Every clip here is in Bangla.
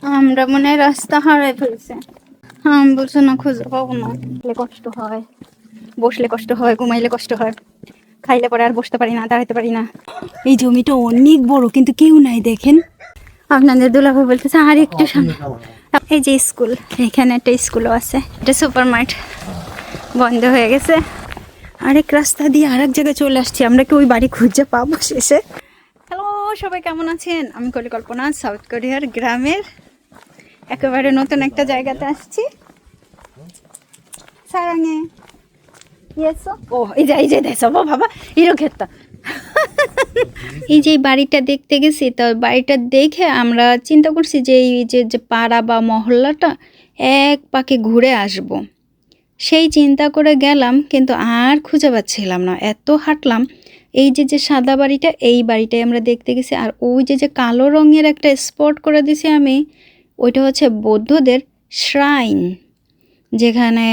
আমরা মনে হয় রাস্তা হারাই ফেলছে। হ্যাঁ বলছো না, খুঁজে পাবো না। কষ্ট হয়, বসলে কষ্ট হয়, ঘুমাইলে কষ্ট হয়, খাইলে পরে আর বসতে পারি না, দাঁড়াতে পারি না। এই জমিটা অনেক বড় কিন্তু কেউ নাই দেখেন। আপনাদের দুলাভাই বলতেছে আর একটু সামনে। এই যে স্কুল, এখানে একটা স্কুলও আছে। এটা সুপার মার্কেট বন্ধ হয়ে গেছে। আরেক রাস্তা দিয়ে আরেক জায়গায় চলে আসছি। আমরা কি ওই বাড়ি খুঁজে পাবো শেষে? হ্যালো সবাই, কেমন আছেন? আমি কল্পনা, সাউথ কোরিয়ার গ্রামের একেবারে নতুন একটা জায়গাতে আসছি, সারাঙে। ও এই যে দেখো বাবা, হিরো ক্ষেতটা। এই যে বাড়িটা দেখতে গেছি, তো বাড়িটা দেখে আমরা চিন্তা করছি যে এই যে পাড়া বা মহল্লাটা এক পাকে ঘুরে আসব। সেই চিন্তা করে গেলাম, কিন্তু আর খুঁজে পাচ্ছিলাম না। এত হাঁটলাম। এই যে সাদা বাড়িটা, এই বাড়িটাই আমরা দেখতে গেছি। আর ওই যে কালো রঙের একটা স্পট করে দিছি আমি, ওইটা হচ্ছে বৌদ্ধদের শ্রাইন, যেখানে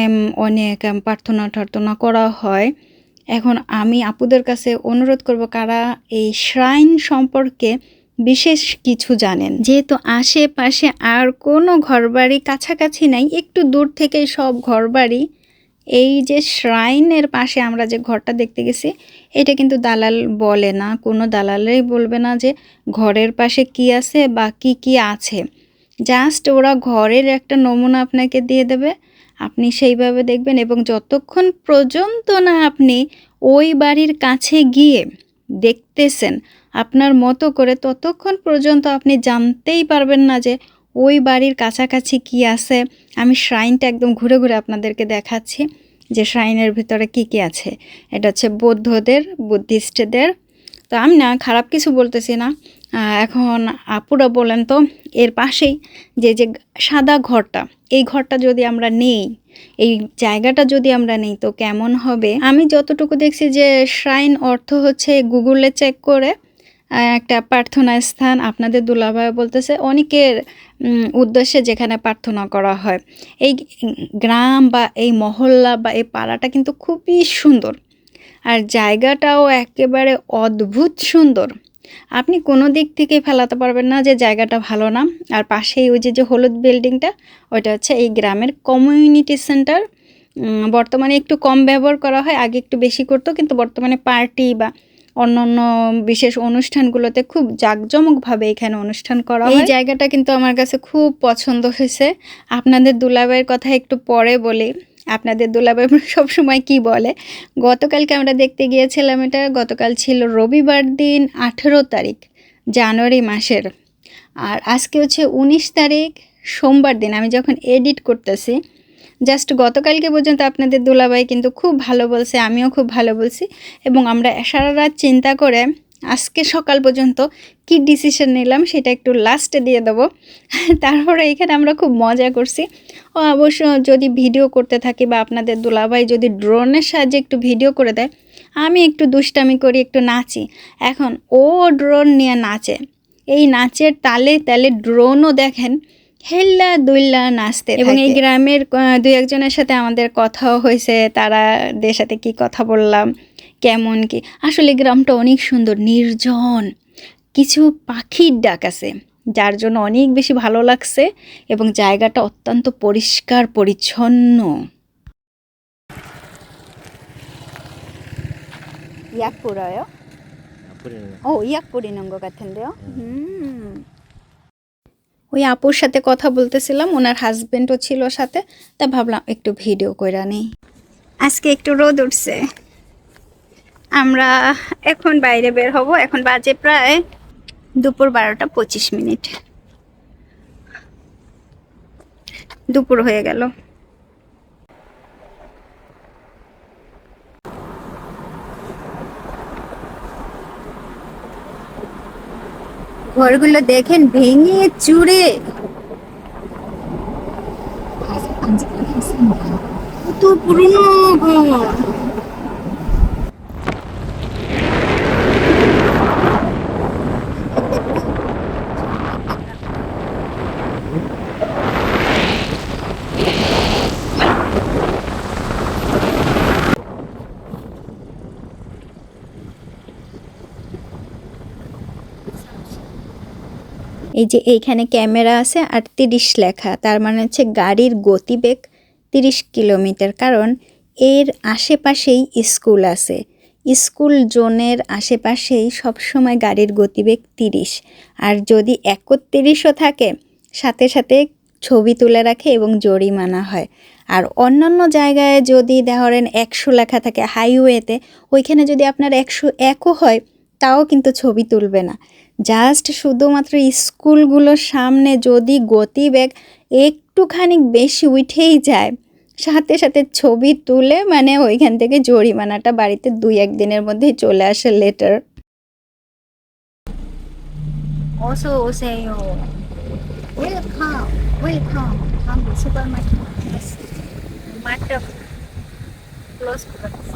অনেক প্রার্থনা টার্থনা করা হয়। এখন আমি আপুদের কাছে অনুরোধ করব, কারা এই শ্রাইন সম্পর্কে বিশেষ কিছু জানেন। যেহেতু আশেপাশে আর কোনো ঘরবাড়ি কাছাকাছি নাই, একটু দূর থেকেই সব ঘরবাড়ি। এই যে শ্রাইনের পাশে আমরা যে ঘরটা দেখতে গেছি, এটা কিন্তু দালাল বলে না, কোনো দালালেই বলবে না যে ঘরের পাশে কি আছে বা কি আছে। জাস্ট ওরা ঘরের একটা নমুনা আপনাকে দিয়ে দেবে, আপনি সেইভাবে দেখবেন। এবং যতক্ষণ পর্যন্ত না আপনি ওই বাড়ির কাছে গিয়ে দেখতেছেন আপনার মতো করে, ততক্ষণ পর্যন্ত আপনি জানতেই পারবেন না যে ওই বাড়ির কাছাকাছি কি আছে। আমি শ্রাইনটা একদম ঘুরে ঘুরে আপনাদেরকে দেখাচ্ছি যে শ্রাইনের ভিতরে কি আছে। এটা হচ্ছে বৌদ্ধদের, বুদ্ধিস্টদের। তো আমি না খারাপ কিছু বলতেছি না। এখন আপুরা বলেন তো, এর পাশেই যে সাদা ঘরটা, এই ঘরটা যদি আমরা নেই, এই জায়গাটা যদি আমরা নেই তো কেমন হবে? আমি যতটুকু দেখছি যে শ্রাইন অর্থ হচ্ছে, গুগলে চেক করে একটা প্রার্থনা স্থান। আপনাদের দুলাভাই বলতেছে অনেকের উদ্দেশ্যে যেখানে প্রার্থনা করা হয়। এই গ্রাম বা এই মহল্লা বা এই পাড়াটা কিন্তু খুবই সুন্দর, আর জায়গাটাও একেবারে অদ্ভুত সুন্দর। আপনি কোনো দিক থেকে ফেলাতে পারবেন না যে জায়গাটা ভালো না। আর পাশেই ওই যে হলুদ বিল্ডিংটা, ওইটা হচ্ছে এই গ্রামের কমিউনিটি সেন্টার। বর্তমানে একটু কম ব্যবহার করা হয়, আগে একটু বেশি করতো, কিন্তু বর্তমানে পার্টি বা অন্যান্য বিশেষ অনুষ্ঠানগুলোতে খুব জাঁকজমকভাবে এখানে অনুষ্ঠান করা হয়। এই জায়গাটা কিন্তু আমার কাছে খুব পছন্দ হয়েছে। আপনাদের দুলাভাইয়ের কথা একটু পরে বলি। আপনাদের দুলাভাই সবসময় কি বলে, গতকালকে আমরা দেখতে গিয়েছিলাম, এটা গতকাল ছিল রবিবার দিন, 18 তারিখ জানুয়ারি মাসের। আর আজকে হচ্ছে 19 তারিখ সোমবার দিন। আমি যখন এডিট করতেছি, জাস্ট গতকালকে পর্যন্ত আপনাদের দুলাভাই কিন্তু খুব ভালো বলছে, আমিও খুব ভালো বলছি। এবং আমরা সারা রাত চিন্তা করে আজকে সকাল পর্যন্ত কি ডিসিশন নিলাম সেটা একটু লাস্টে দিয়ে দেবো। তারপরে এখানে আমরা খুব মজা করছি। ও অবশ্য যদি ভিডিও করতে থাকি বা আপনাদের দুলাভাই যদি ড্রোনের সাহায্যে একটু ভিডিও করে দেয়, আমি একটু দুষ্টামি করি, একটু নাচি। এখন ও ড্রোন নিয়ে নাচে, এই নাচের তালে তালে ড্রোনও দেখেন হেল্লা দুল্লা নাচতে। এবং এই গ্রামের দুই একজনের সাথে আমাদের কথাও হয়েছে, তারাদের সাথে কি কথা বললাম, কেমন কি। আসলে গ্রামটা অনেক সুন্দর, নির্জন, কিছু পাখির ডাক আছে, যার জন্য অনেক বেশি ভালো লাগছে। এবং জায়গাটা অত্যন্ত পরিষ্কার পরিচ্ছন্ন। ইয়াকপুরায় ও ইয়াকপুরিনঙ্গ কাথেন্দেও। ওই আপুর সাথে কথা বলতেছিলাম, ওনার হাজবেন্ডও ছিল সাথে, তা ভাবলাম একটু ভিডিও কইরা নেই। আজকে একটু রোদ উঠছে, আমরা এখন বাইরে বের হব। এখন বাজে প্রায় দুপুর 12টা 25। দুপুর হয়ে গেল। ঘরগুলো দেখেন ভেঙে চুরে, কত পুরনো ঘর। এই যে এইখানে ক্যামেরা আছে আর 30 লেখা, তার মানে হচ্ছে গাড়ির গতিবেগ 30 কিলোমিটার, কারণ এর আশেপাশেই স্কুল আছে। স্কুল জোনের আশেপাশেই সবসময় গাড়ির গতিবেগ 30, আর যদি 31ও থাকে সাথে সাথে ছবি তুলে রাখে এবং জরিমানা হয়। আর অন্যান্য জায়গায় যদি ধরেন 100 লেখা থাকে হাইওয়েতে, ওইখানে যদি আপনার 101ও হয় তাও কিন্তু ছবি তুলবে না। জাস্ট শুধুমাত্র স্কুলগুলোর সামনে যদি গতিবেগ একটুখানি বেশি উঠেই যায়, সাথে সাথে ছবি তুলে মানে ওইখান থেকে জরিমানাটা বাড়িতে 2-1 দিনের মধ্যেই চলে আসে লেটার। 어서 오세요. 웰컴, 웰컴. 한국 슈퍼마켓. 마트 ক্লোজ করে দিছে।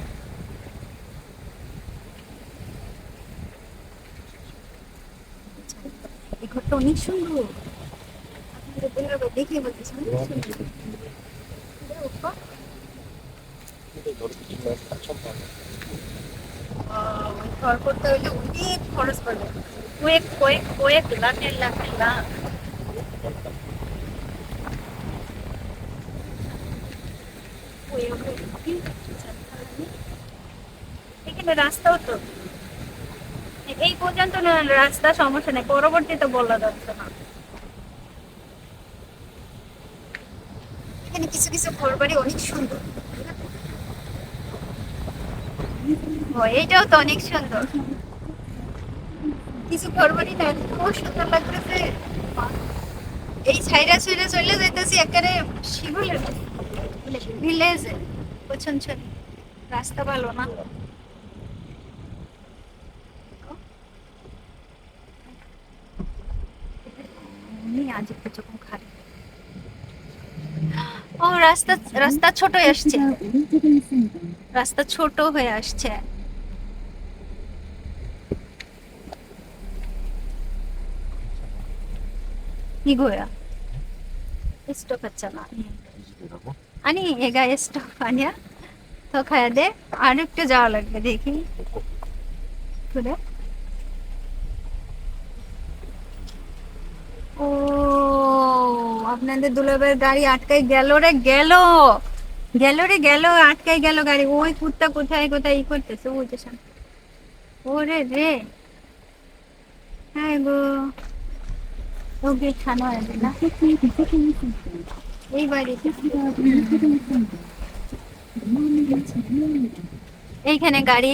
এই ঘরটা অনেক সুন্দর। আপনাদের দেখে বলতেছেন অনেক সুন্দর। ঘর করতে হইলে অনেক খরচ পড়বে, কয়েক লাখের লাখ। এখানে রাস্তাও তো এই পর্যন্ত না, রাস্তা সমস্যা নেই, পরবর্তীতে বলা যাচ্ছে না। এখানে কিছু কিছু ঘর বাড়ি অনেক সুন্দর। এইটাও তো অনেক সুন্দর, কিছু ঘর বাড়ি না খুব সুন্দর লাগতেছে। এই ছাইরা ছুঁড়ে চলে যাইতেছি একেবারে শিবলের ভিলেজে, পছন্দ ছিল রাস্তা ভালো না। আজ একটু যখন খাই ও রাস্তা ছোট হয়ে আসছে, রাস্তা ছোট হয়ে আসছে। 이거야. 스톱 했잖아. 아니 얘가 스톱 아니야? 더 가야 돼? 아직도 যাওয়া লাগবে দেখি। 그래? ও আপনাদের দুলাভাইয়ের গাড়ি আটকাই গেল রে, গেল আটকাই গেল গাড়ি। ওই কুত্তা কোথায় কোথায় ই করতেছে, ওই যে সামনে। ওরে রে, হ্যাঁ গো, ওকে ছানো আছে না এই বাড়িতে। এইখানে গাড়ি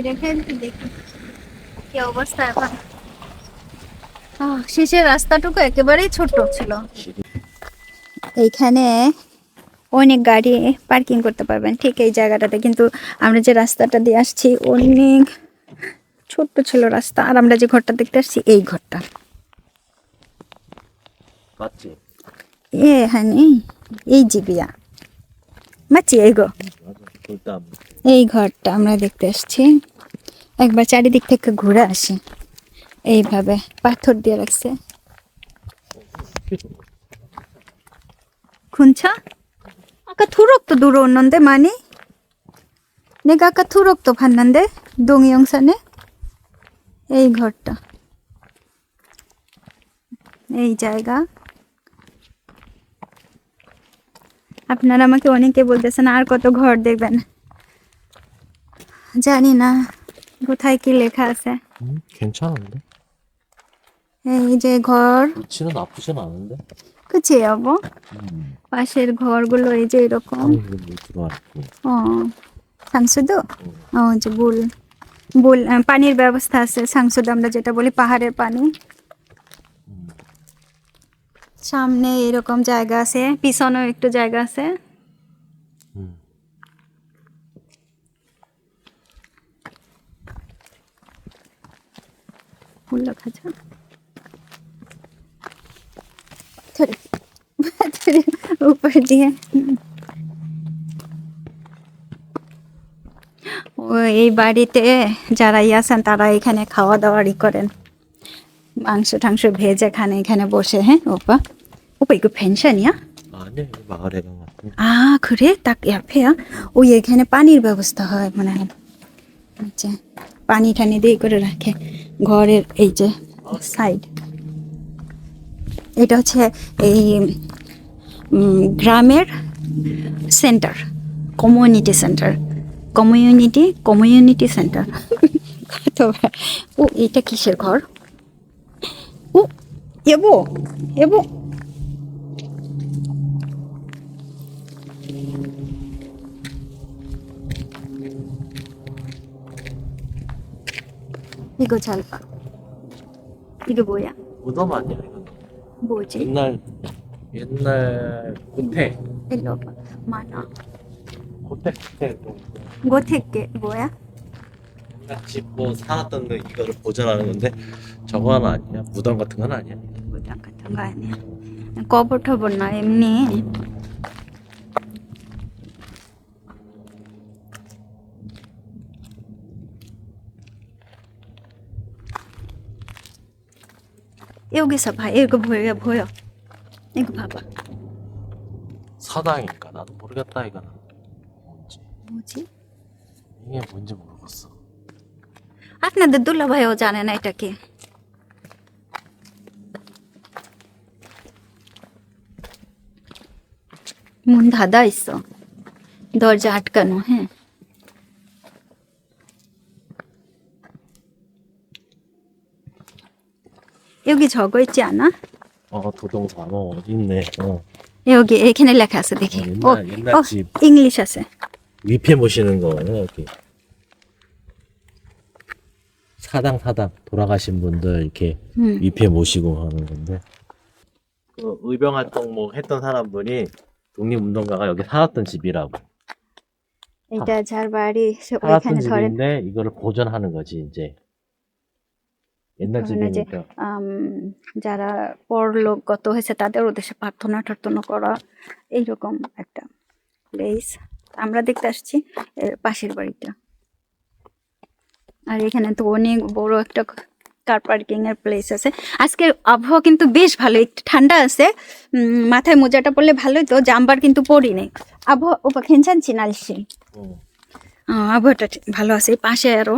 রেখে দেখি কি অবস্থা এখন। শেষের রাস্তাটুকু একেবারেই ছোট ছিল। এইখানে অনেক গাড়ি পার্কিং করতে পারবেন ঠিক এই জায়গাটাতে, কিন্তু আমরা যে রাস্তাটা দিয়ে আসছি অনেক ছোট্ট ছিল রাস্তা। আর আমরা যে ঘরটা দেখতে আসছি এই ঘরটা হানি এই জিবিয়া মাছি এই ঘরটা আমরা দেখতে আসছি। একবার চারিদিক থেকে ঘুরে আসি। এইভাবে পাথর দিয়ে রাখছে। খুনছা 아까 투럭도 들어오는데 많이? 내가 아까 투럭도 봤는데 동영상에 এই ঘরটা, এই জায়গা। আপনারা আমাকে অনেকে বলতেছেন আর কত ঘর দেখবেন, জানি না কোথায় কি লেখা আছে। 괜찮은데? এই যে ঘর, 위치는 나쁘진 않은데? 그치 여보? পাশের ঘরগুলো এই যে এরকম। 방금 들어와 있고. সাংসুদো যে বুল পানির ব্যবস্থা আছে, সাংসুদ আমরা যেটা বলি পাহাড়ের পানি। সামনে এরকম জায়গা আছে, পিছনেও একটু জায়গা আছে। ফুল খাচ্ছ উপর দিয়ে। ও এই বাড়িতে যারা আছেন তারা এখানে খাওয়া দাওয়ারই করেন, মাংস টাংস ভেজে খান এখানে বসে। হ্যাঁ ওপা 이거 펜션이야? 아니, 마을에 가고. 그래? 딱 옆에야? এখানে পানির ব্যবস্থা হয় মনে হয়, আচ্ছা পানি টানি দিয়ে করে রাখে। ঘরের এই যে সাইড, এটা হচ্ছে এই গ্রামের centre, community centre, community centre. ও এটা কিসের ঘর? ও এবো এবো, 이거 잘 봐. 이게 뭐야? 무덤 아니야 이거? 뭐지? 옛날 고택. 일로 봐. 많아. 고택 뭐 고택게 뭐야? 옛날 집뭐 살았던 이거를 보존하는 건데 저거 하나 아니야? 무덤 같은 건 아니야? 무당 같은 거 아니야? কবর টবর না, এমনি। 여기서 봐. 이거 보여. 이거 봐봐. 사당인가? 나도 모르겠다 이거는. 뭔지 뭐지? 이게 뭔지 모르겠어. আপনাদের দুলাভাইও জানে না এটা কি। 문 닫아 있어. দরজা আটকানো, হ্যাঁ। 여기 적어 있지 않아? 도동사 어디 있네. 여기 এখানে লেখা আছে দেখি। 옛날 집 ইংলিশ আছে। 위패 모시는 거네 여기. 사당 돌아가신 분들 이렇게 위패 모시고 하는 건데. 그 의병 활동 뭐 했던 사람분이 독립운동가가 여기 살았던 집이라고. এটা যার বাড়ি সে 살았던 ওইখানে ধরেন 집인데 이거를 보존하는 거지 이제. 옛날 ধরেন যে 집이니까. যারা পরলোকগত হয়েছে তাদের উদ্দেশ্যে প্রার্থনা টার্থনা করা, এইরকম একটা প্লেস। আমরা দেখতে আসছি এর পাশের বাড়িটা। আর এখানে তো অনেক বড় একটা কার পার্কিং এর প্লেস আছে। আজকে আবহাওয়া কিন্তু বেশ ভালো, একটু ঠান্ডা আছে। মাথায় মোজাটা পরলে ভালোই, তো জাম্বার কিন্তু পরি নেই। আবহাওয়া ওপা খেনছানছি নালছি, আবহাওয়াটা ভালো আছে। এই পাশে আরো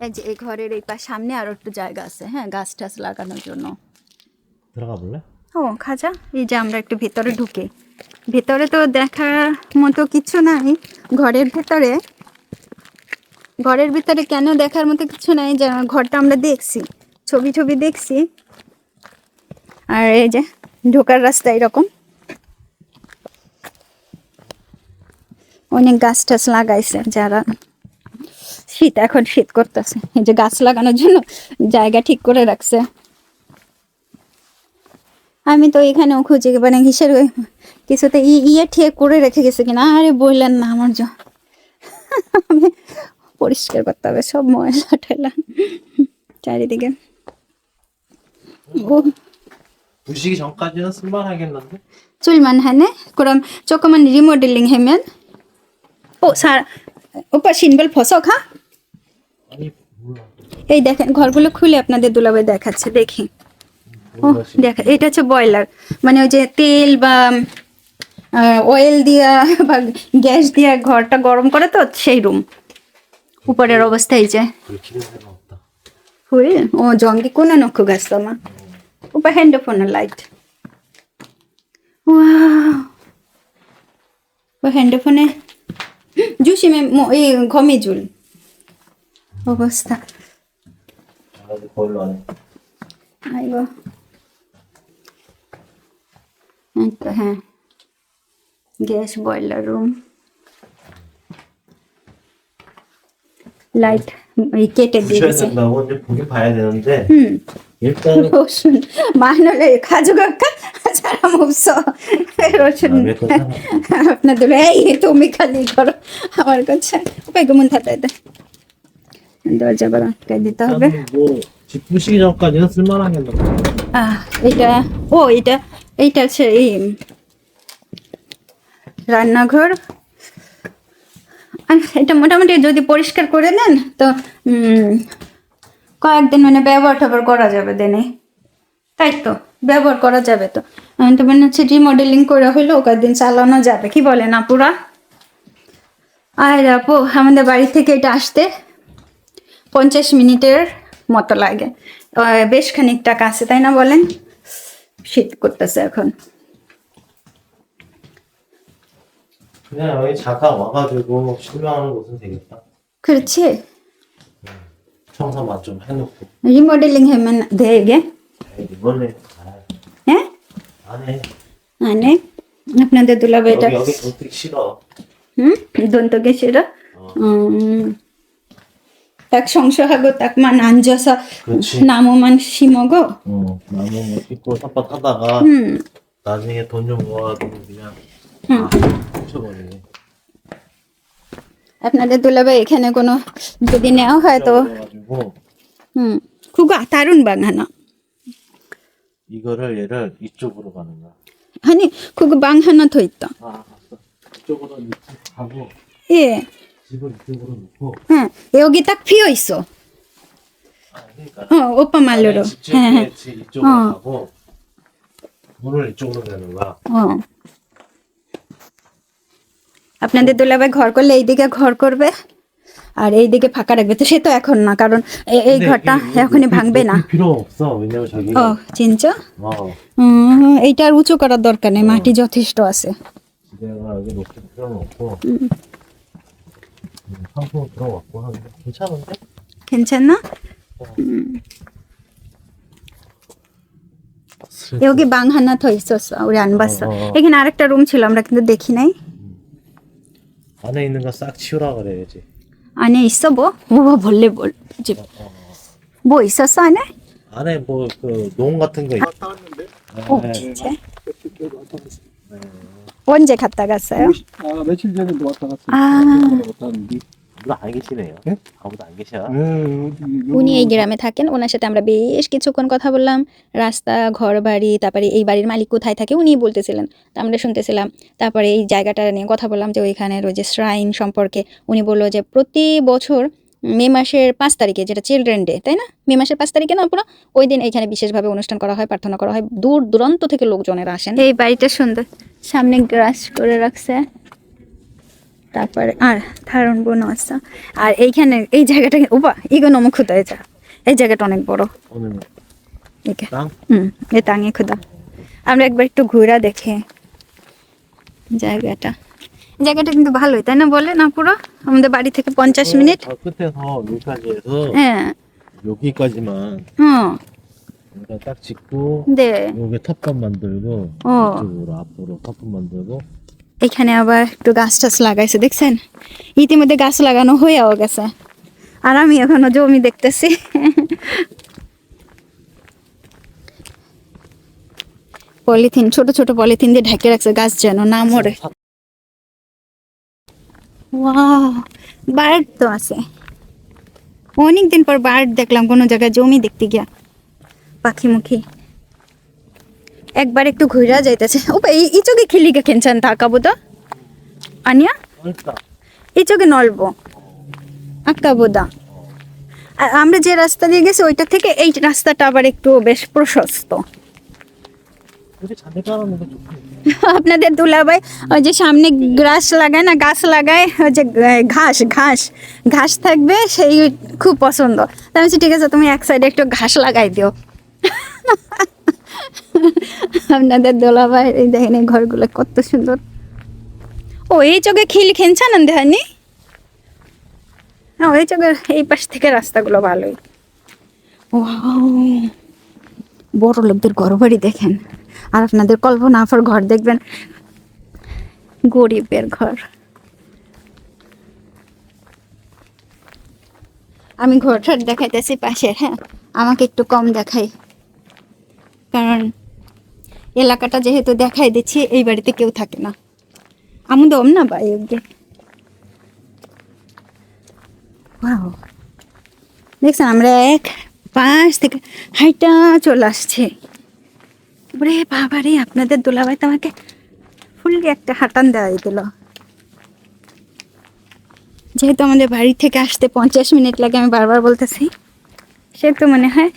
এই যে এই ঘরের এই পাশ সামনে আরো একটু জায়গা আছে, হ্যাঁ, গাছ টাছ লাগানোর জন্য। 들어가 볼래? খাজা, এই যে আমরা একটু ভেতরে ঢুকে, ভেতরে তো দেখার মতো কিছু নাই। ঘরের ভিতরে কেন দেখার মতো কিছু নাই, যে ঘরটা আমরা দেখছি, ছবি দেখছি। আর এই যে ঢোকার রাস্তা এরকম, অনেক গাছ টাছ লাগাইছে যারা। এখন শীত করতেছে, এই যে গাছ লাগানোর জন্য জায়গা ঠিক করে রাখছে। আমি তো এখানেও খুঁজে মানে কিসের কিছুতে ইয়ে ঠিক করে রেখে গেছে কিনা। আরে বললেন না, আমার আমি পরিষ্কার করতে হবে সব ময়লা ঠেলা চারিদিকে। 오 부시기 전까지는 쓸만하겠는데? 줄만 하네? 그럼 조금만 리모델링 하면? 오빠 신발 벗어 가? 아니 몰라. এই দেখেন ঘরগুলো খুলে আপনাদের দুলাভাই দেখাচ্ছে, দেখি। ও দেখা, এটা হচ্ছে বয়লার, মানে ওই যে তেল বা অয়েল দিয়া বা গ্যাস দিয়া ঘরটা গরম করে, তো সেই রুম। উপরের অবস্থা এই যে 불키는 데가 없다. হুই ও জঙ্গি কোন নক্ষ গাছ মা ওপা 핸드폰은 লাইট। 와 핸드폰에 조심해, 이 거미줄 অবস্থা। 아직 걸로 안 해. 아이고 একটা, হ্যাঁ, গ্যাস বয়লার রুম। লাইট কেটে দিয়ে দিয়েছে। 나 오늘 보긴 봐야 되는데 হুম 일단 রসুন 마늘에 가져갈까? 사람 없어 রসুন। 왜 그러잖아. আপনাদের এই তুমি খালি করো আমার কাছে। ওকে 문 닫아야 돼, দরজা বড় আটকাই দিতে হবে। 뭐집 부시기 전까지는 쓸만하겠는데. এটা এইটা হচ্ছে এই রান্নাঘর। এটা মোটামুটি যদি পরিষ্কার করে নেন তো কয়েকদিন মানে ব্যবহার ট্যাবহার করা যাবে দেনে, তাই তো ব্যবহার করা যাবে। তো তো মনে হচ্ছে রিমডেলিং করে হইলেও কয়েকদিন চালানো যাবে, কি বলেন আপুরা? আর আপু আমাদের বাড়ি থেকে এটা আসতে 50 মিনিটের মতো লাগে। বেশ খানিকটা কাছে, তাই না বলেন? শীত করতেছে এখন। 그냥 여기 잠깐 와가지고 실망하는 곳은 되겠다. 그렇지. 청소만 좀 해놓고. 리모델링 하면 돼 이게? 에이, 이번에 예? 안 해. 안 해? আপনাদের দুলাভাইটা 여기 어떻게 싫어? দন্তকে 싫어? 딱 성수하고 딱만 앉아서 그렇지. 나무만 심어고. 나무 뭐 pit고 텃밭하다가 나중에 돈 좀 모아가지고 그냥 훔쳐버리네. আপনাদের দুলাভাই এখানে কোনো যদি নেওয়া হয় তো 그래가지고 그거 다른 방 하나. 이거를 얘를 이쪽으로 가는 거야. 아니 그거 방 하나 더 있다. 아, 알았어. 이쪽으로 가고 예. 집을 이쪽으로 놓고. 응. 여기 딱 비어 있어. 아, 그러니까. 오빠 말로로. 집 지을 때 이쪽으로 가고 문을 이쪽으로 내는 거야. আপনাদের দুলাভাই ঘর করলে এইদিকে ঘর করবে আর এইদিকে ফাঁকা রাখবে, তো সে তো এখন না, কারণ এই ঘরটা এখনই ভাঙবে না। 필요 없어. 왜냐면 저기. চিনছো? এইটা আর উঁচু করার দরকার নেই, মাটি যথেষ্ট আছে। 내가 여기 놓을 필요는 없고. 상품 들어왔고 하는데 괜찮은데? 괜찮나? 여기 방 하나 더 있었어. 우리 안 봤어. এখানে আরেকটা রুম ছিল, আমরা কিন্তু দেখি নাই। 안에 있는 거 싹 치우라 그래야지. 안에 있어 뭐? 우와 벌레 집. 뭐 있었어 안에? 안에 뭐 그 농 같은 거. 오 진짜? 언제 갔다 갔어요? 며칠 전에도 왔다 갔어요. 아. 갔다 왔는데. 누가 안 계시네요. 예? 아무도 안 계셔. উনি এই গ্রামে থাকেন, ওনার সাথে আমরা বেশ কিছুক্ষণ কথা বললাম। রাস্তা, ঘর বাড়ি, তারপরে এই বাড়ির মালিক কোথায় থাকে উনিই বলতেছিলেন, তা আমরা শুনতেছিলাম। তারপরে এই জায়গাটা নিয়ে কথা বললাম যে ওইখানের ওই যে শ্রাইন সম্পর্কে। উনি বললো যে প্রতি বছর মে মাসের 5 তারিখে, যেটা চিলড্রেন ডে, তাই না? মে মাসের 5 তারিখে না পুরো, ওই দিন এইখানে বিশেষভাবে অনুষ্ঠান করা হয়, প্রার্থনা করা হয়, দূর দূরান্ত থেকে লোকজনেরা আসেন। এই বাড়িটা সুন্দর, সামনে গ্রাস করে রাখছে, তারপরে আর ধারণ বনো আছে। আর এইখানে এই জায়গাটা ওবা ইগো নম খুদা, এই জায়গাটা অনেক বড়। 오늘 একে 땅? এই টাঙে খুদা। আমরা একবার একটু ঘুরা দেখে জায়গাটা। জায়গাটা কিন্তু ভালোই, তাই না বলে না? পুরো আমাদের বাড়ি থেকে 50 মিনিট। 저 끝에서 여기까지 해서 হ্যাঁ 여기까지만 হ্যাঁ 여기다 딱 짓고 দে 여기 텃밭 만들고 어. 이쪽으로 앞으로 텃밭 만들고. এখানে আবার একটু গাছ টাছ লাগাইছে, দেখছেন? ইতিমধ্যে গাছ লাগানো হয়েও গেছে, আর আমি এখনো জমি দেখতেছি। পলিথিন, ছোট ছোট পলিথিন দিয়ে ঢেকে রাখছে গাছ যেন না মরে। ওয়াও, বার্ড তো আছে। অনেকদিন পর বার্ড দেখলাম কোনো জায়গায় জমি দেখতে গিয়া, পাখিমুখী। একবার একটু ঘুরা যাইতেছে। ও এই চোখে খিলিকে খেনছেন থাকাবো তো আনিয়া, 그러니까 এই চোখে নলবো আঁকাবোদা। আর আমরা যে রাস্তা দিয়ে গেছি ওইটা থেকে এই রাস্তাটা আবার একটু বেশ প্রশস্ত। 이렇게 잔디 깔아놓는 거 좋고. আপনাদের দুলাভাই ওই যে সামনে গ্রাস লাগায় না, গাছ লাগায়, ওই যে ঘাস ঘাস ঘাস থাকবে, সেই খুব পছন্দ। তাই আমি বলছি, ঠিক আছে তুমি এক সাইডে একটু ঘাস লাগাই দিও। আপনাদের দুলাভাই এই দেখেন এই ঘরগুলো কত সুন্দর। ও এই চোখে খিল খেনছেন দেখানি। ওই চোখের এই পাশ থেকে রাস্তাগুলো ভালোই। ওয়াও, বড় লোকদের ঘর বাড়ি দেখেন, আর আপনাদের কল্পনা আফার ঘর দেখবেন, গরিবের ঘর। আমি ঘরটার দেখাইতেছি পাশের, হ্যাঁ আমাকে একটু কম দেখাই, কারণ এলাকাটা যেহেতু দেখাই দিচ্ছি, এই বাড়িতে কেউ থাকে না। আমি দম না বাই অব্দি। দেখছেন আমরা এক পাশ থেকে হাইটা চলে আসছে। রে বাবা রে, আপনাদের দোলাভাই তো আমাকে ফুললি একটা হাঁটান দেওয়াই দিল। যেহেতু আমাদের বাড়ি থেকে আসতে 50 মিনিট লাগে, আমি বারবার বলতেছি, সে তো মনে হয়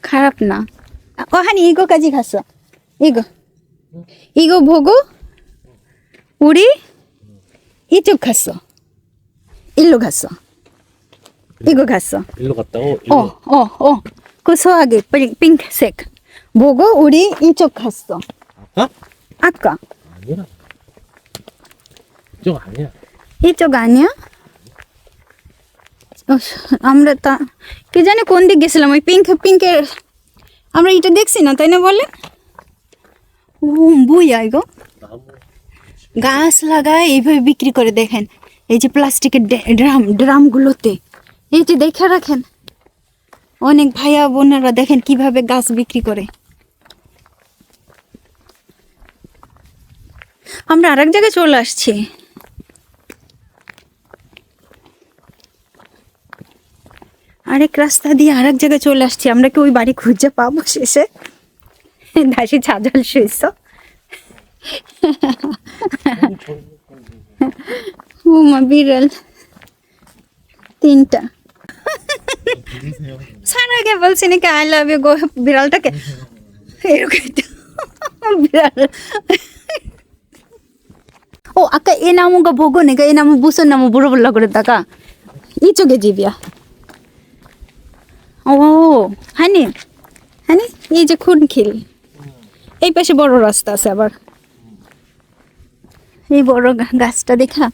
খারাপ না। ও হানি ইগো কাজি ঘাস, 이거 이거 보고 우리 이쪽 갔어. 일로 갔어. 이거 갔어. 일로 갔다고? 그 소화기 핑크색. 보고 우리 이쪽 갔어. 아까? 아까. 아니야. 이쪽 아니야. 이쪽 아니야? আমরা তা কে জানে কোন দিক গেছিলাম ওই পিঙ্কের আমরা এটা দেখছি না তাই না বলে বইয়া গো 나무. গাছ লাগায় এইভাবে বিক্রি করে দেখেন এই যে প্লাস্টিকের ড্রামগুলোতে এই যে দেখে রাখেন অনেক ভাইয়া বোনেরা দেখেন কিভাবে গাছ বিক্রি করে আমরা আরেক জায়গায় চলে আসছি আরেক রাস্তা দিয়ে আরেক জায়গায় চলে আসছি আমরা কি ওই বাড়ি খুঁজে পাবো শেষে দাসি ছাজল শুইছ ওমা বিড়াল তিনটা স্যার আগে বলছি নাকি আই লাভ ইউ গো বিড়ালটাকে এরকম বিড়াল ও আকা এ নামু가 보고 내가 이 나무 무슨 나무 물어보려고 그랬다가 이쪽에 집이야 ও হানি হানি এই যে খুনখিল এই পাশে বড় রাস্তা আছে আবার এই বড় গাছটা দেখা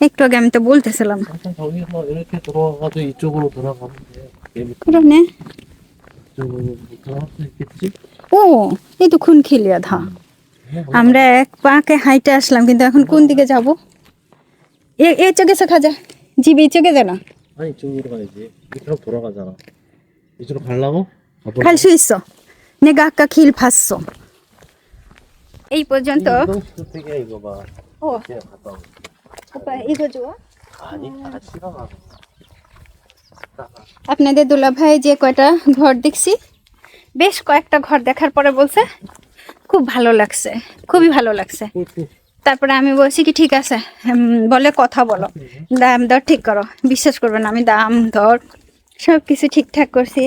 একটু আগে আমি তো বলতেছিলাম 일단 저기서 이렇게 들어가가지고 이쪽으로 들어가면 돼. 그러네 이쪽으로 들어갈 수 있겠지? ও এই তো খুনখিলিয়া ধা আমরা এক পাকে হাইটে আসলাম কিন্তু এখন কোন দিকে যাব এই চোখে শেখা যায় জিবি চোখে যায় না 아니 이쪽으로 가야지. 이쪽으로 돌아가잖아. 이쪽으로 가려고? 가볼래? 갈 수 있어 내가 아까 길 봤어 এই পর্যন্ত 되게 이거 봐. ও 그냥 갔다 오. আপা 이거 좋아 아니 다 싫어가. আপনাদের দুলাভাই যে কয়টা ঘর দেখছি বেশ কয়েকটা ঘর দেখার পরে বলছে খুব ভালো লাগছে খুবই ভালো লাগছে তারপরে আমি বলছি কি ঠিক আছে বলে কথা বলো দাম দর ঠিক করো বিশ্বাস করবে না আমি দাম দর সব কিছু ঠিকঠাক করছি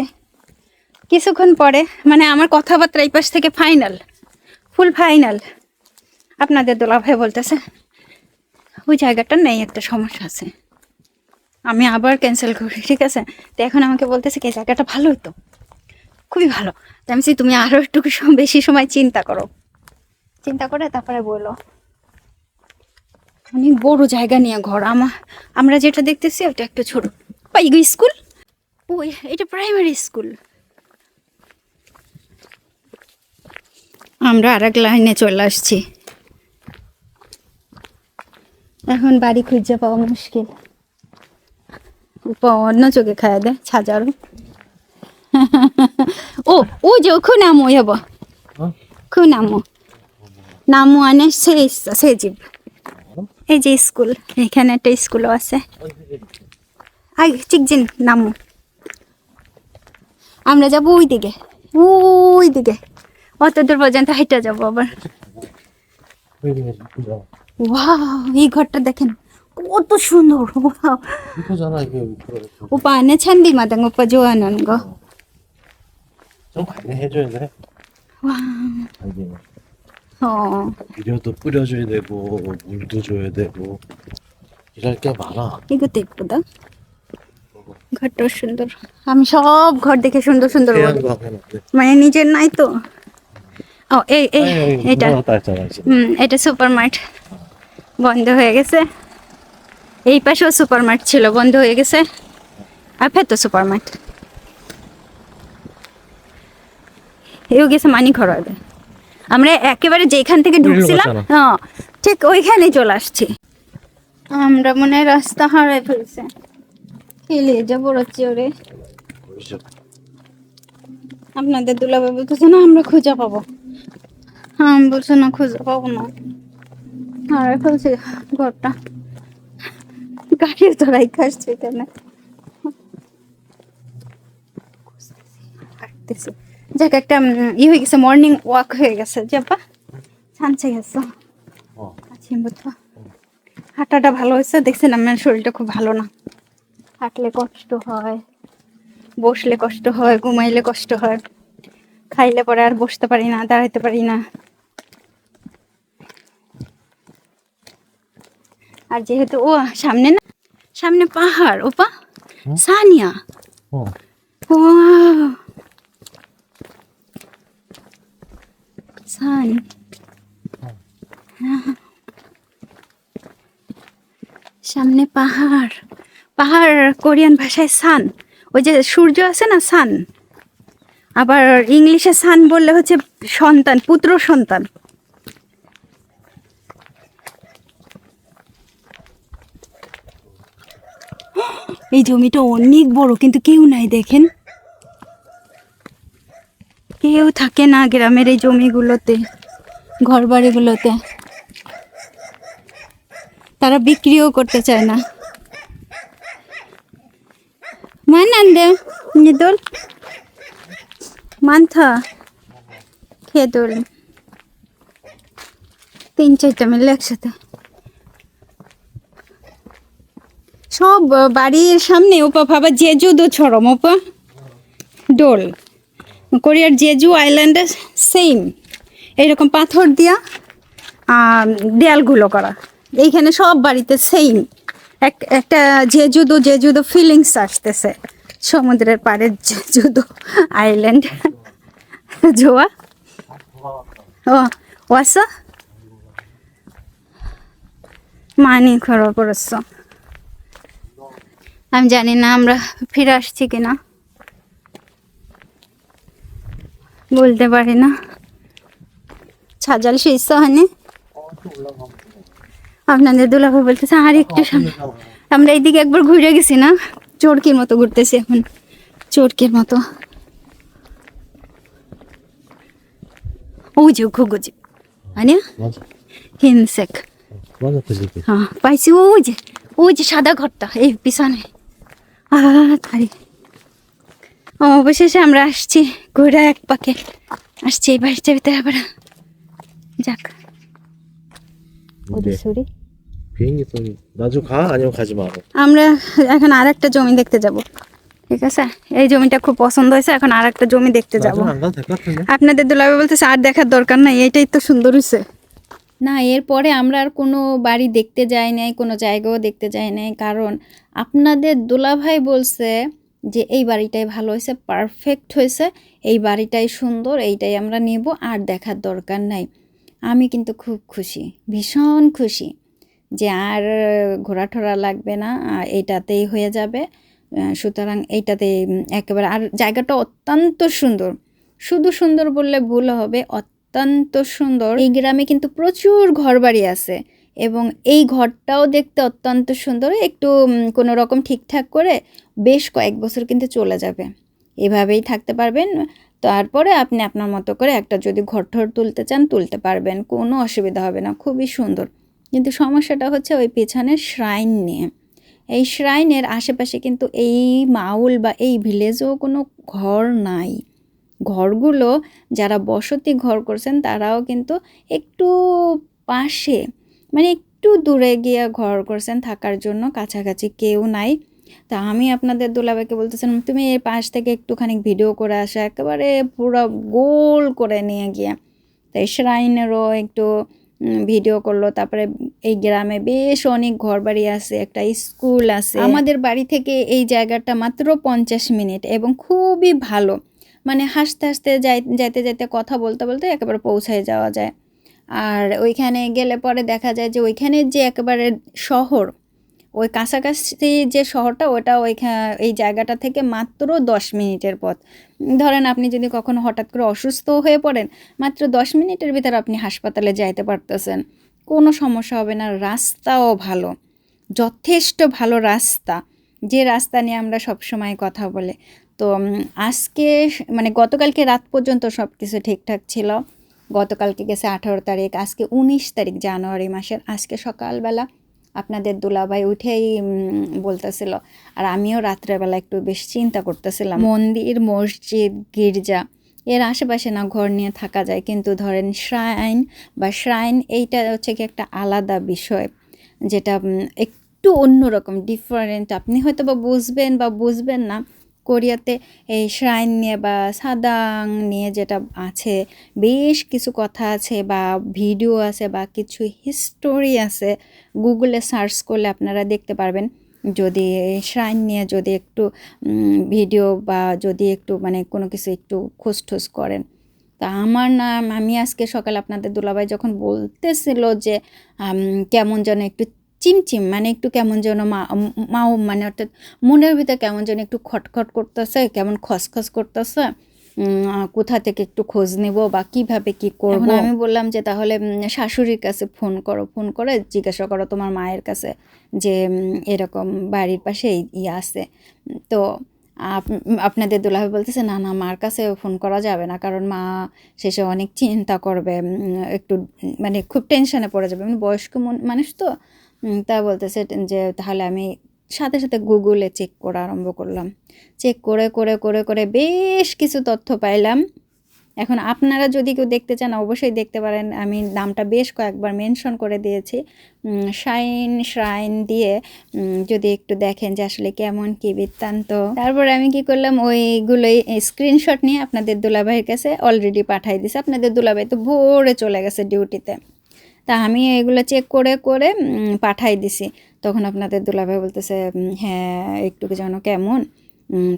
কিছুক্ষণ পরে মানে আমার কথাবার্তা এই পাশ থেকে ফাইনাল ফুল ফাইনাল আপনাদের দুলাভাই বলতেছে ওই জায়গাটা নেই একটা সমস্যা আছে আমি আবার ক্যান্সেল করি ঠিক আছে তো এখন আমাকে বলতেছে কি জায়গাটা ভালো হতো খুবই ভালো তো আমি বলছি, তুমি আরো একটু বেশি সময় চিন্তা করো চিন্তা করে তারপরে বলো অনেক বড় জায়গা নিয়ে ঘর আমরা যেটা দেখতেছি ওটা একটু ছোট পাই গো স্কুল ওই এটা প্রাইমারি স্কুল আমরা আরেক লাইনে চলে আসছি এখন বাড়ি খুঁজে পাওয়া মুশকিল অন্য চোখে খাওয়া দেয় ছাজারও 오 যে 그 나무 여보 그 나무 안에 새 있어 새집 এই যে স্কুল এখানে একটা স্কুলও আছে আই চিকজিন নামু আমরা যাব ওই দিকে অত দূর পর্যন্ত হাইটা যাব আবার ওয়াও এই ঘরটা দেখেন কত সুন্দর ওয়াও 이거잖아 이게. 오빠 안에 찬디마당 오빠 좋아하는 거 좀 관리해줘야 돼. 와. 아니 어. 비료도 뿌려줘야 되고 물도 줘야 되고 이럴 게 많아. 이것도 이쁘다 ঘরটা সুন্দর আমি সব ঘর দেখে সুন্দর সুন্দর বলি 태양광 해놨대. মানে নিজের নাই তো ও এই এটা 나왔다 했잖아 이제. এটা সুপারমার্ট বন্ধ হয়ে গেছে এই পাশেও সুপারমার্ট ছিল বন্ধ হয়ে গেছে আর ফের সুপারমার্ট এও গেছে মানি খরচে আমরা একেবারে যেখান থেকে ঢুকছিলাম হ্যাঁ ঠিক ওইখানে চলে আসছি আমরা মনে হয় রাস্তা হারাই ফেলছে খেলে যাবো চড়ে 보이죠? আপনাদের দুলাভাই বলতেছে না আমরা খুঁজে পাবো হ্যাঁ আমি বলছি না খুঁজে পাবো না হারাই ফেলছি ঘরটা গাড়ির তোরাই কাটছে এখানে হাঁটতেছি যাক একটা হয়ে গেছে মর্নিং ওয়াক হয়ে গেছে যাবা ছানছে গেছে 어. আচ্ছা বুঝবা হাঁটাটা ভালো হয়েছে দেখছেন আমার শরীরটা খুব ভালো না হাঁটলে কষ্ট হয় বসলে কষ্ট হয় ঘুমাইলে কষ্ট হয় খাইলে পরে আর বসতে পারি না দাঁড়াইতে পারি না আর যেহেতু সামনে পাহাড় ওপা 산이야. 어. 와. 산. সামনে পাহাড়। পাহাড় কোরিয়ান ভাষায় সান। ওই যে সূর্য আছে না, সান। আবার ইংলিশে সান বললে হচ্ছে সন্তান, পুত্র সন্তান। এই জমিটা অনেক বড়, কিন্তু কেউ নাই দেখেন। কেউ থাকে না গ্রামের এই জমিগুলোতে, ঘর বাড়িগুলোতে। তারা বিক্রিও করতে চায় না। মানান্দে নিদল মানথা খেদল 3-4টা মিলে একসাথে। সব বাড়ির সামনে ওপা ভাবা জেজু দো ছড়ম ওপা ডোল কোরিয়ার জেজু আইল্যান্ডে সেম এইরকম পাথর দিয়া দেয়ালগুলো করা। এইখানে সব বাড়িতে সেম একটা জেজুদো ফিলিংস আসতেছে, সমুদ্রের পাড়ের জেজুদো আইল্যান্ড। জোয়া ও ওয়াসা মানি খরচ পড়ছ। আমি জানি না আমরা ফিরে আসছি কিনা, বলতে পারি না। ছাজাল শীর্ষ হয়নি। আপনাদের দুলাভাই বলতেছে আর একটু সামনে। আমরা এইদিকে একবার ঘুরে গেছি না, চোরকির মতো ঘুরতেছি এখন, চোরকির মতো। ওই যে ঘুগুজি আনিয়া 맞아. হিনসেক। 맞아, 그 집이. হ্যাঁ পাইছি, ওই যে সাদা ঘরটা এই পিছনে। তারি অবশেষে আমরা আসছি, ঘুরে এক পাকে আসছি এই বাড়িটা ভিতরে আবার। যাক 근데 সরি। 비행기 소리. 나중에 가? 아니면 가지 마. আমরা এখন আর একটা জমি দেখতে যাব, ঠিক আছে? এই জমিটা খুব পছন্দ হয়েছে, এখন আর একটা জমি দেখতে যাব। 나중에 안 가도 될 것 같은데? আপনাদের দুলাভাই বলতেছে আর দেখার দরকার নাই, এইটাই তো সুন্দর হয়েছে। না, এরপরে আমরা আর কোনো বাড়ি দেখতে যাই নাই, কোনো জায়গাও দেখতে যাই নাই, কারণ আপনাদের দুলাভাই বলছে যে এই বাড়িটাই ভালো হয়েছে, পারফেক্ট হয়েছে, এই বাড়িটাই সুন্দর, এইটাই আমরা নেব, আর দেখার দরকার নাই। আমি কিন্তু খুব খুশি, ভীষণ খুশি যে আর ঘোরাঠোরা লাগবে না, এইটাতেই হয়ে যাবে। সুতরাং এইটাতে একেবারে, আর জায়গাটা অত্যন্ত সুন্দর, শুধু সুন্দর বললে ভুল হবে, অত্যন্ত সুন্দর। এই গ্রামে কিন্তু প্রচুর ঘরবাড়ি আছে এবং এই ঘরটাও দেখতে অত্যন্ত সুন্দর। একটু কোনো রকম ঠিকঠাক করে বেশ কয়েক বছর কিন্তু চলে যাবে, এভাবেই থাকতে পারবেন। তারপরে আপনি আপনার মতো করে একটা যদি ঘর ঠর তুলতে চান তুলতে পারবেন, কোনো অসুবিধা হবে না, খুবই সুন্দর। কিন্তু সমস্যাটা হচ্ছে ওই পেছনের শ্রাইন নিয়ে। এই শ্রাইনের আশেপাশে কিন্তু এই মাউল বা এই ভিলেজেও কোনো ঘর নাই। ঘরগুলো যারা বসতি ঘর করছেন তারাও কিন্তু একটু পাশে, মানে একটু দূরে গিয়ে ঘর করছেন থাকার জন্য, কাছাকাছি কেউ নাই। তা আমি আপনাদের দুলাভাইকে বলতেছিলাম তুমি এই পাশ থেকে একটুখানি ভিডিও করে আসো, একেবারে পুরো গোল করে নিয়ে গিয়ে। তাই শ্রাইনেরও একটু ভিডিও করলো। তারপরে এই গ্রামে বেশ অনেক ঘরবাড়ি আছে, একটা স্কুল আছে। আমাদের বাড়ি থেকে এই জায়গাটা মাত্র 50 মিনিট এবং খুবই ভালো, মানে হাসতে হাসতে যাইতে যাইতে কথা বলতে বলতে একেবারে পৌঁছায় যাওয়া যায়। আর ওইখানে গেলে পরে দেখা যায় যে ওইখানে যে একেবারে শহর, ওই কাছাকাছি যে শহরটা ওটা এই জায়গাটা থেকে মাত্র 10 মিনিটের পথ। ধরেন আপনি যদি কখনো হঠাৎ করে অসুস্থ হয়ে পড়েন, মাত্র 10 মিনিটের ভিতরে আপনি হাসপাতালে যাইতে পারতেছেন, কোনো সমস্যা হবে না। রাস্তাও ভালো, যথেষ্ট ভালো রাস্তা, যে রাস্তা নিয়ে আমরা সবসময় কথা বলি। তো আজকে মানে গতকালকে রাত পর্যন্ত সব কিছু ঠিকঠাক ছিল। গতকালকে গেছে 18 তারিখ, আজকে 19 তারিখ জানুয়ারি মাসের। আজকে সকালবেলা আপনাদের দুলাভাই উঠেই বলতেছিল, আর আমিও রাত্রেবেলা একটু বেশ চিন্তা করতেছিলাম, মন্দির, মসজিদ, গির্জা এর আশেপাশে না ঘর নিয়ে থাকা যায়, কিন্তু ধরেন শ্রাইন এইটা হচ্ছে কি একটা আলাদা বিষয়, যেটা একটু অন্যরকম, ডিফারেন্ট। আপনি হয়তো বা বুঝবেন বা বুঝবেন না। কোরিয়াতে এই শ্রাইন নিয়ে বা সাদাং নিয়ে যেটা আছে, বেশ কিছু কথা আছে বা ভিডিও আছে বা কিছু হিস্টোরি আছে, গুগলে সার্চ করলে আপনারা দেখতে পারবেন। যদি শ্রাইন নিয়ে যদি একটু ভিডিও বা যদি একটু মানে কোনো কিছু একটু খোঁজ করেন। তা আমার নাম আমি আজকে সকালে আপনাদের দুলাভাই যখন বলতেছিল যে কেমন যেন একটু চিমচিম মানে একটু কেমন যেন মাও মানে অর্থাৎ মনের ভিতরে কেমন যেন একটু খটখট করতেছে, কেমন খসখস করতেছে, কোথা থেকে একটু খোঁজ নেব বা কিভাবে কি করব। আমি বললাম যে তাহলে শাশুড়ির কাছে ফোন করো, ফোন করে জিজ্ঞাসা করো তোমার মায়ের কাছে যে এরকম বাড়ির পাশে আছে। তো আপনাদের দুলাভাই বলতেছে না না মার কাছে ফোন করা যাবে না, কারণ মা শেষে অনেক চিন্তা করবে, একটু মানে খুব টেনশনে পড়ে যাবে, মানে বয়স্ক মানুষ তো। তা বলতেছে যে তাহলে আমি সাথে সাথে গুগলে চেক করা আরম্ভ করলাম। চেক করে করে করে করে বেশ কিছু তথ্য পাইলাম। এখন আপনারা যদি কেউ দেখতে চান অবশ্যই দেখতে পারেন, আমি নামটা বেশ কয়েকবার মেনশন করে দিয়েছি। শ্রাইন দিয়ে যদি একটু দেখেন যে আসলে কেমন কি বৃত্তান্ত। তারপরে আমি কি করলাম, ওইগুলোই স্ক্রিনশট নিয়ে আপনাদের দুলাভাইয়ের কাছে অলরেডি পাঠাই দিছি। আপনাদের দুলাভাই তো ভোরে চলে গেছে ডিউটিতে, তা আমি এগুলো চেক করে করে পাঠাই দিছি। তখন আপনাদের দুলাভাই বলতেছে হ্যাঁ একটু যেন কেমন,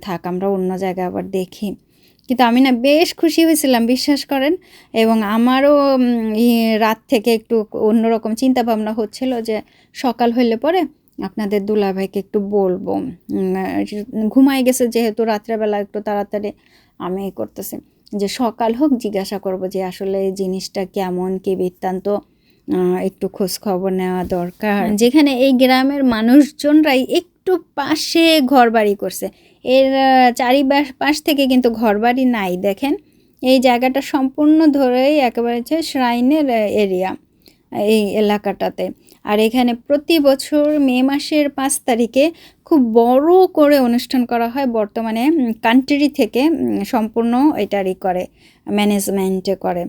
থাক আমরা অন্য জায়গায় আবার দেখি। কিন্তু আমি না বেশ খুশি হয়েছিলাম, বিশ্বাস করেন। এবং আমারও রাত থেকে একটু অন্যরকম চিন্তা ভাবনা হচ্ছিল যে সকাল হইলে পরে আপনাদের দুলাভাইকে একটু বলবো। ঘুমাই গেছে যেহেতু রাত্রেবেলা একটু তাড়াতাড়ি, আমি করতেছি যে সকাল হোক জিজ্ঞাসা করব যে আসলে এই জিনিসটা কেমন কি বৃত্তান্ত, একটু খোঁজ খবর নেওয়া দরকার। যেখানে এই গ্রামের মানুষজনরাই একটু পাশে ঘর বাড়ি করছে, এর চারিপাশ থেকে কিন্তু ঘর বাড়ি নাই। দেখেন এই জায়গাটা সম্পূর্ণ ধরেই একেবারে হচ্ছে শ্রাইনের এরিয়া এই এলাকাটাতে। আর এখানে প্রতি বছর মে মাসের 5 তারিখে খুব বড় করে অনুষ্ঠান করা হয়। বর্তমানে কান্ট্রি থেকে সম্পূর্ণ এটারই করে, ম্যানেজমেন্টে করে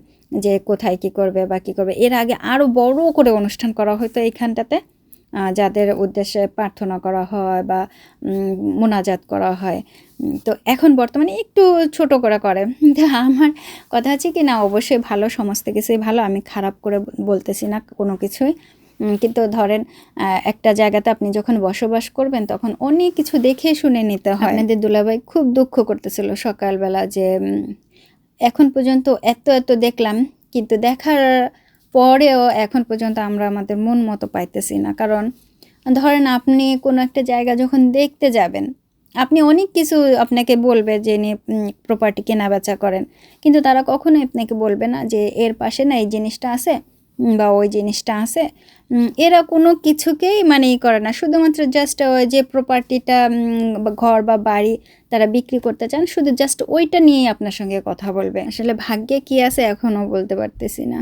যে কোথায় কি করবে বা কী করবে। এর আগে আরও বড় করে অনুষ্ঠান করা হতো এইখানটাতে, যাদের উদ্দেশ্যে প্রার্থনা করা হয় বা মোনাজাত করা হয়। তো এখন বর্তমানে একটু ছোট করে করে। আমার কথা হচ্ছে কি না, অবশ্যই ভালো, সমস্ত কিছুই ভালো, আমি খারাপ করে বলতেছি না কোনো কিছুই। কিন্তু ধরেন একটা জায়গাতে আপনি যখন বসবাস করবেন তখন অনেক কিছু দেখে শুনে নিতে হয়। আপনাদের দুলাভাই খুব দুঃখ করতেছিল সকালবেলা যে এখন পর্যন্ত এত এত দেখলাম, কিন্তু দেখার পরেও এখন পর্যন্ত আমরা আমাদের মন মতো পাইতেছি না। কারণ ধরেন আপনি কোনো একটা জায়গা যখন দেখতে যাবেন, আপনি অনেক কিছু আপনাকে বলবে যে নিয়ে প্রপার্টি কেনা বেচা করেন, কিন্তু তারা কখনোই আপনাকে বলবে না যে এর পাশে না এই জিনিসটা আছে বা ওই জিনিসটা আছে। এরা কোনো কিছুকেই মানে করে না, শুধুমাত্র জাস্ট ওই যে প্রপার্টিটা ঘর বা বাড়ি তারা বিক্রি করতে চান, শুধু জাস্ট ওইটা নিয়েই আপনার সঙ্গে কথা বলবে। আসলে ভাগ্যে কি আছে এখনও বলতে পারতেছি না।